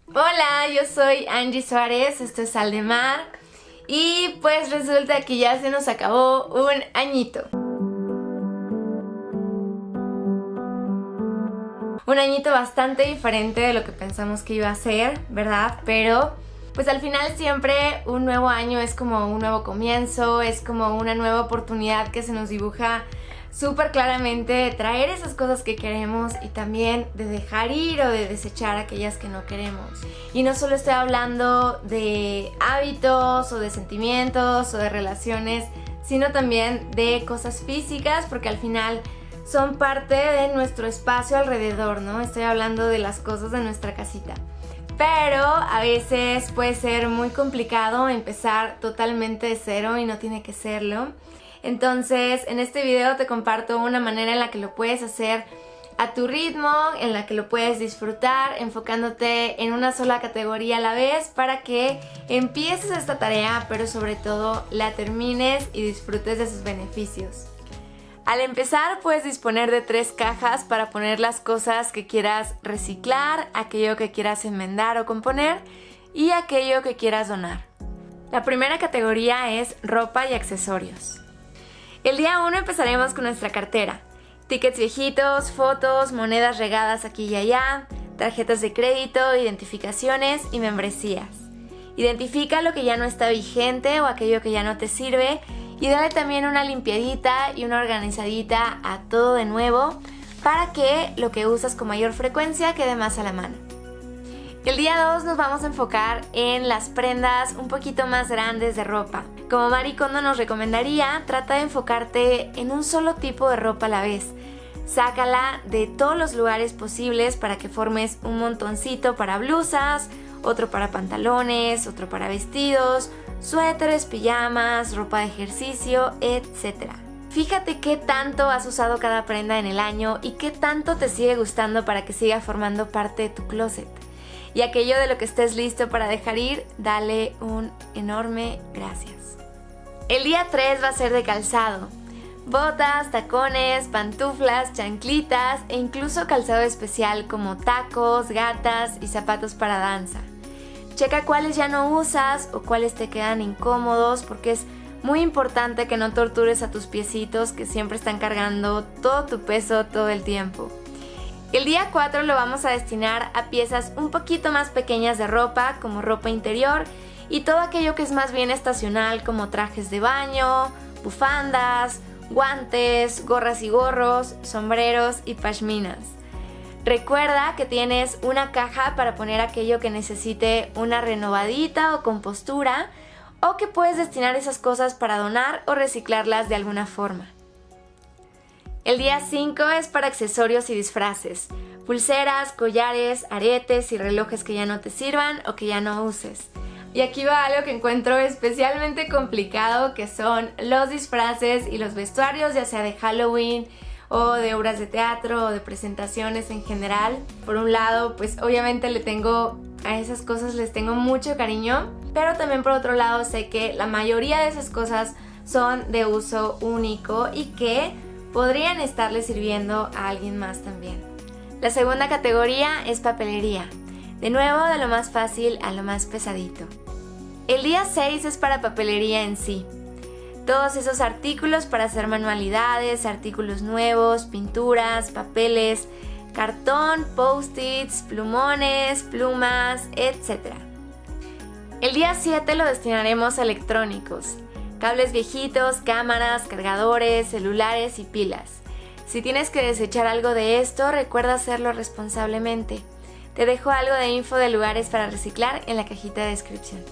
Hola, yo soy Angie Suárez, esto es Sal de Mar y pues resulta que ya se nos acabó un añito. Un añito bastante diferente de lo que pensamos que iba a ser, ¿verdad? Pero pues al final siempre un nuevo año es como un nuevo comienzo, es como una nueva oportunidad que se nos dibuja súper claramente de traer esas cosas que queremos y también de dejar ir o de desechar aquellas que no queremos. Y no solo estoy hablando de hábitos o de sentimientos o de relaciones, sino también de cosas físicas, porque al final son parte de nuestro espacio alrededor, ¿no? Estoy hablando de las cosas de nuestra casita. Pero a veces puede ser muy complicado empezar totalmente de cero y no tiene que serlo. Entonces, en este video te comparto una manera en la que lo puedes hacer a tu ritmo, en la que lo puedes disfrutar, enfocándote en una sola categoría a la vez para que empieces esta tarea, pero sobre todo la termines y disfrutes de sus beneficios. Al empezar puedes disponer de 3 cajas para poner las cosas que quieras reciclar, aquello que quieras enmendar o componer y aquello que quieras donar. La primera categoría es ropa y accesorios. El día 1 empezaremos con nuestra cartera. Tickets viejitos, fotos, monedas regadas aquí y allá, tarjetas de crédito, identificaciones y membresías. Identifica lo que ya no está vigente o aquello que ya no te sirve y dale también una limpiadita y una organizadita a todo de nuevo para que lo que usas con mayor frecuencia quede más a la mano. El día 2 nos vamos a enfocar en las prendas un poquito más grandes de ropa. Como Marie Kondo nos recomendaría, trata de enfocarte en un solo tipo de ropa a la vez. Sácala de todos los lugares posibles para que formes un montoncito para blusas, otro para pantalones, otro para vestidos, suéteres, pijamas, ropa de ejercicio, etc. Fíjate qué tanto has usado cada prenda en el año y qué tanto te sigue gustando para que siga formando parte de tu closet. Y aquello de lo que estés listo para dejar ir, dale un enorme gracias. El día 3 va a ser de calzado. Botas, tacones, pantuflas, chanclitas e incluso calzado especial como tacos, gatas y zapatos para danza. Checa cuáles ya no usas o cuáles te quedan incómodos porque es muy importante que no tortures a tus piecitos que siempre están cargando todo tu peso todo el tiempo. El día 4 lo vamos a destinar a piezas un poquito más pequeñas de ropa, como ropa interior y todo aquello que es más bien estacional, como trajes de baño, bufandas, guantes, gorras y gorros, sombreros y pashminas. Recuerda que tienes una caja para poner aquello que necesite una renovadita o compostura, o que puedes destinar esas cosas para donar o reciclarlas de alguna forma. El día 5 es para accesorios y disfraces, pulseras, collares, aretes y relojes que ya no te sirvan o que ya no uses. Y aquí va algo que encuentro especialmente complicado, que son los disfraces y los vestuarios, ya sea de Halloween o de obras de teatro o de presentaciones en general. Por un lado, pues obviamente a esas cosas les tengo mucho cariño, pero también por otro lado sé que la mayoría de esas cosas son de uso único y que podrían estarle sirviendo a alguien más también. La segunda categoría es papelería. De nuevo, de lo más fácil a lo más pesadito. El día 6 es para papelería en sí. Todos esos artículos para hacer manualidades, artículos nuevos, pinturas, papeles, cartón, post-its, plumones, plumas, etc. El día 7 lo destinaremos a electrónicos. Cables viejitos, cámaras, cargadores, celulares y pilas. Si tienes que desechar algo de esto, recuerda hacerlo responsablemente. Te dejo algo de info de lugares para reciclar en la cajita de descripción.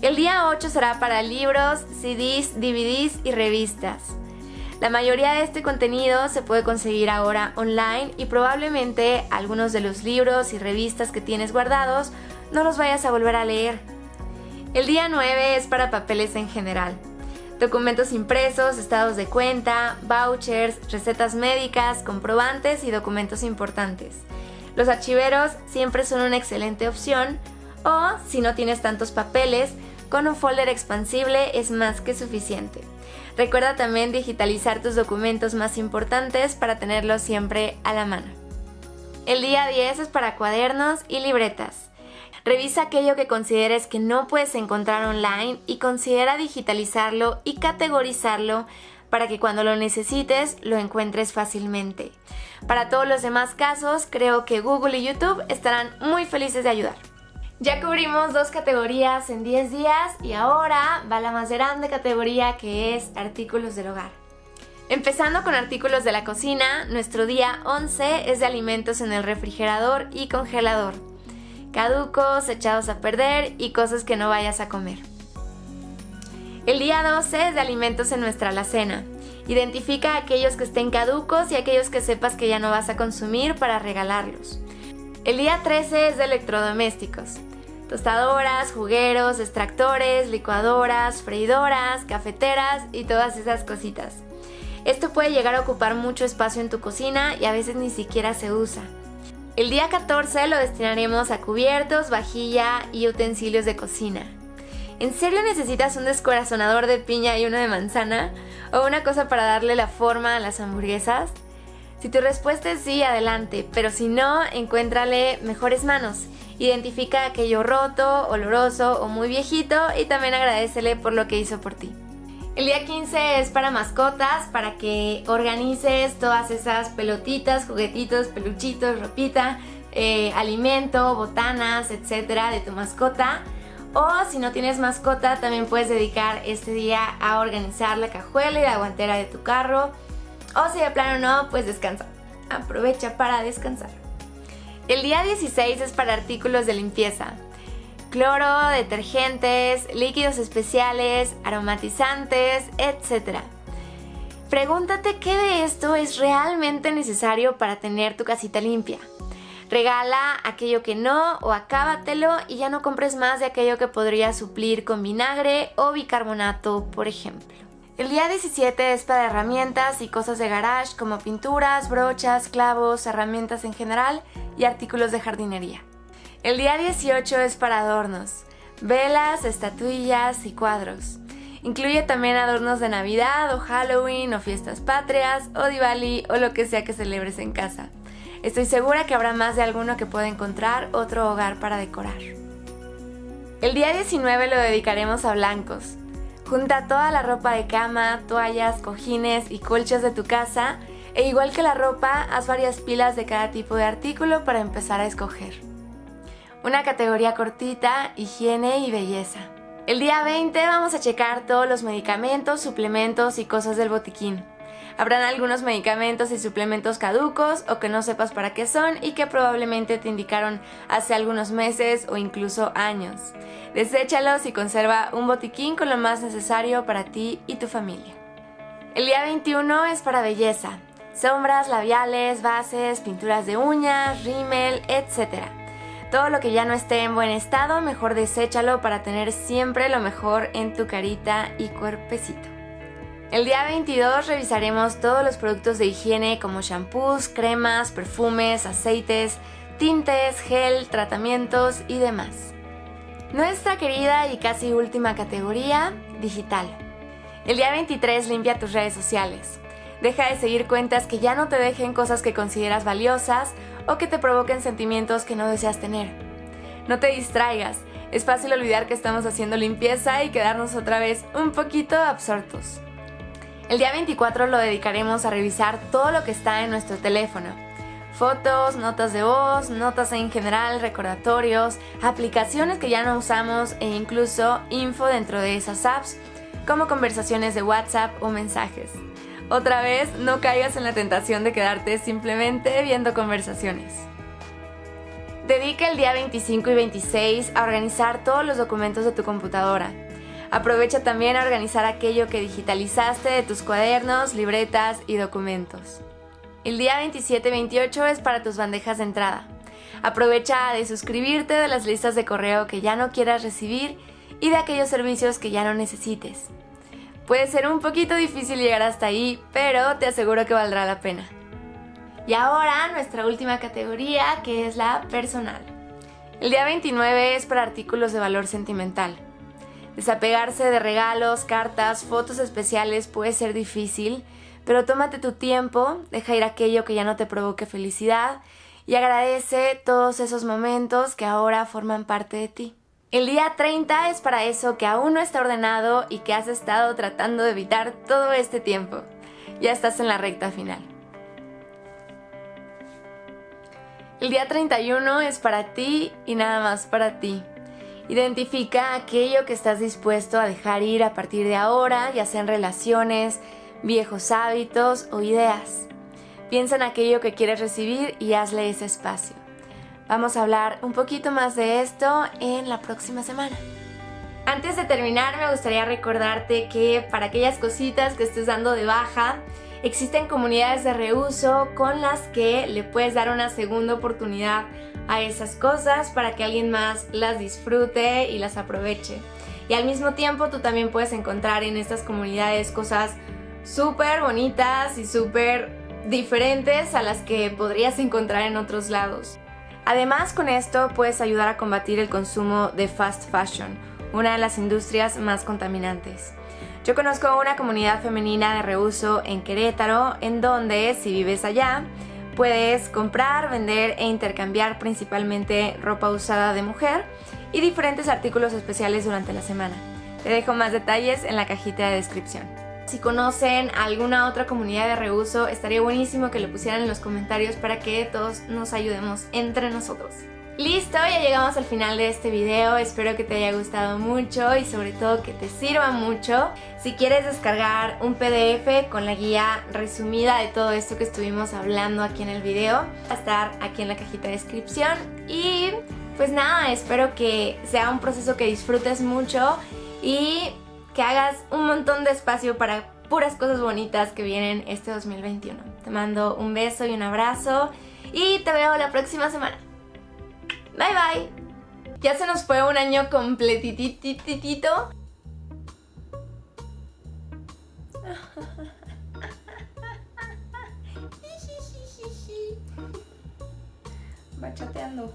El día 8 será para libros, CDs, DVDs y revistas. La mayoría de este contenido se puede conseguir ahora online y probablemente algunos de los libros y revistas que tienes guardados no los vayas a volver a leer. El día 9 es para papeles en general. Documentos impresos, estados de cuenta, vouchers, recetas médicas, comprobantes y documentos importantes. Los archiveros siempre son una excelente opción o, si no tienes tantos papeles, con un folder expansible es más que suficiente. Recuerda también digitalizar tus documentos más importantes para tenerlos siempre a la mano. El día 10 es para cuadernos y libretas. Revisa aquello que consideres que no puedes encontrar online y considera digitalizarlo y categorizarlo para que cuando lo necesites lo encuentres fácilmente. Para todos los demás casos, creo que Google y YouTube estarán muy felices de ayudar. Ya cubrimos 2 categorías en 10 días y ahora va la más grande categoría, que es artículos del hogar. Empezando con artículos de la cocina, nuestro día 11 es de alimentos en el refrigerador y congelador, caducos, echados a perder y cosas que no vayas a comer. El día 12 es de alimentos en nuestra alacena. Identifica aquellos que estén caducos y aquellos que sepas que ya no vas a consumir para regalarlos. El día 13 es de electrodomésticos. Tostadoras, jugueros, extractores, licuadoras, freidoras, cafeteras y todas esas cositas. Esto puede llegar a ocupar mucho espacio en tu cocina y a veces ni siquiera se usa. El día 14 lo destinaremos a cubiertos, vajilla y utensilios de cocina. ¿En serio necesitas un descorazonador de piña y uno de manzana? ¿O una cosa para darle la forma a las hamburguesas? Si tu respuesta es sí, adelante, pero si no, encuéntrale mejores manos. Identifica aquello roto, oloroso o muy viejito y también agradécele por lo que hizo por ti. El día 15 es para mascotas, para que organices todas esas pelotitas, juguetitos, peluchitos, ropita, alimento, botanas, etcétera, de tu mascota. O si no tienes mascota, también puedes dedicar este día a organizar la cajuela y la guantera de tu carro. O si de plano no, pues descansa. Aprovecha para descansar. El día 16 es para artículos de limpieza. Cloro, detergentes, líquidos especiales, aromatizantes, etc. Pregúntate qué de esto es realmente necesario para tener tu casita limpia. Regala aquello que no o acábatelo y ya no compres más de aquello que podría suplir con vinagre o bicarbonato, por ejemplo. El día 17 es para herramientas y cosas de garage como pinturas, brochas, clavos, herramientas en general y artículos de jardinería. El día 18 es para adornos, velas, estatuillas y cuadros. Incluye también adornos de Navidad o Halloween o fiestas patrias o Diwali o lo que sea que celebres en casa. Estoy segura que habrá más de alguno que pueda encontrar otro hogar para decorar. El día 19 lo dedicaremos a blancos. Junta toda la ropa de cama, toallas, cojines y colchas de tu casa e igual que la ropa, haz varias pilas de cada tipo de artículo para empezar a escoger. Una categoría cortita, higiene y belleza. El día 20 vamos a checar todos los medicamentos, suplementos y cosas del botiquín. Habrán algunos medicamentos y suplementos caducos o que no sepas para qué son y que probablemente te indicaron hace algunos meses o incluso años. Deséchalos y conserva un botiquín con lo más necesario para ti y tu familia. El día 21 es para belleza. Sombras, labiales, bases, pinturas de uñas, rímel, etc. Todo lo que ya no esté en buen estado, mejor deséchalo para tener siempre lo mejor en tu carita y cuerpecito. El día 22 revisaremos todos los productos de higiene como shampoos, cremas, perfumes, aceites, tintes, gel, tratamientos y demás. Nuestra querida y casi última categoría, digital. El día 23 limpia tus redes sociales. Deja de seguir cuentas que ya no te dejen cosas que consideras valiosas o que te provoquen sentimientos que no deseas tener. No te distraigas, es fácil olvidar que estamos haciendo limpieza y quedarnos otra vez un poquito absortos. El día 24 lo dedicaremos a revisar todo lo que está en nuestro teléfono. Fotos, notas de voz, notas en general, recordatorios, aplicaciones que ya no usamos e incluso info dentro de esas apps, como conversaciones de WhatsApp o mensajes. Otra vez, no caigas en la tentación de quedarte simplemente viendo conversaciones. Dedica el día 25 y 26 a organizar todos los documentos de tu computadora. Aprovecha también a organizar aquello que digitalizaste de tus cuadernos, libretas y documentos. El día 27 y 28 es para tus bandejas de entrada. Aprovecha de suscribirte de las listas de correo que ya no quieras recibir y de aquellos servicios que ya no necesites. Puede ser un poquito difícil llegar hasta ahí, pero te aseguro que valdrá la pena. Y ahora nuestra última categoría, que es la personal. El día 29 es para artículos de valor sentimental. Desapegarse de regalos, cartas, fotos especiales puede ser difícil, pero tómate tu tiempo, deja ir aquello que ya no te provoque felicidad y agradece todos esos momentos que ahora forman parte de ti. El día 30 es para eso que aún no está ordenado y que has estado tratando de evitar todo este tiempo. Ya estás en la recta final. El día 31 es para ti y nada más para ti. Identifica aquello que estás dispuesto a dejar ir a partir de ahora, ya sean relaciones, viejos hábitos o ideas. Piensa en aquello que quieres recibir y hazle ese espacio. Vamos a hablar un poquito más de esto en la próxima semana. Antes de terminar, me gustaría recordarte que para aquellas cositas que estés dando de baja, existen comunidades de reuso con las que le puedes dar una segunda oportunidad a esas cosas para que alguien más las disfrute y las aproveche. Y al mismo tiempo tú también puedes encontrar en estas comunidades cosas súper bonitas y súper diferentes a las que podrías encontrar en otros lados. Además, con esto puedes ayudar a combatir el consumo de fast fashion, una de las industrias más contaminantes. Yo conozco una comunidad femenina de reuso en Querétaro, en donde, si vives allá, puedes comprar, vender e intercambiar principalmente ropa usada de mujer y diferentes artículos especiales durante la semana. Te dejo más detalles en la cajita de descripción. Si conocen alguna otra comunidad de reuso, estaría buenísimo que lo pusieran en los comentarios para que todos nos ayudemos entre nosotros. Listo, ya llegamos al final de este video, espero que te haya gustado mucho y sobre todo que te sirva mucho. Si quieres descargar un PDF con la guía resumida de todo esto que estuvimos hablando aquí en el video, va a estar aquí en la cajita de descripción. Y pues nada, espero que sea un proceso que disfrutes mucho y que hagas un montón de espacio para puras cosas bonitas que vienen este 2021. Te mando un beso y un abrazo y te veo la próxima semana. Bye bye. Ya se nos fue un año completititito. Bachateando.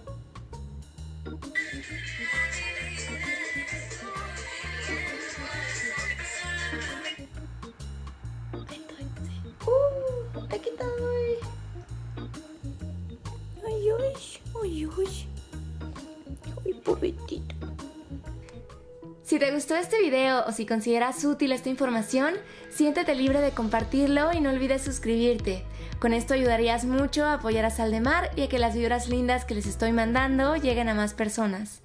Aquí estoy. Ay, ay, ay, ay. Ay, pobrecito. Si te gustó este video o si consideras útil esta información, siéntete libre de compartirlo y no olvides suscribirte. Con esto ayudarías mucho a apoyar a Sal de Mar y a que las vibras lindas que les estoy mandando lleguen a más personas.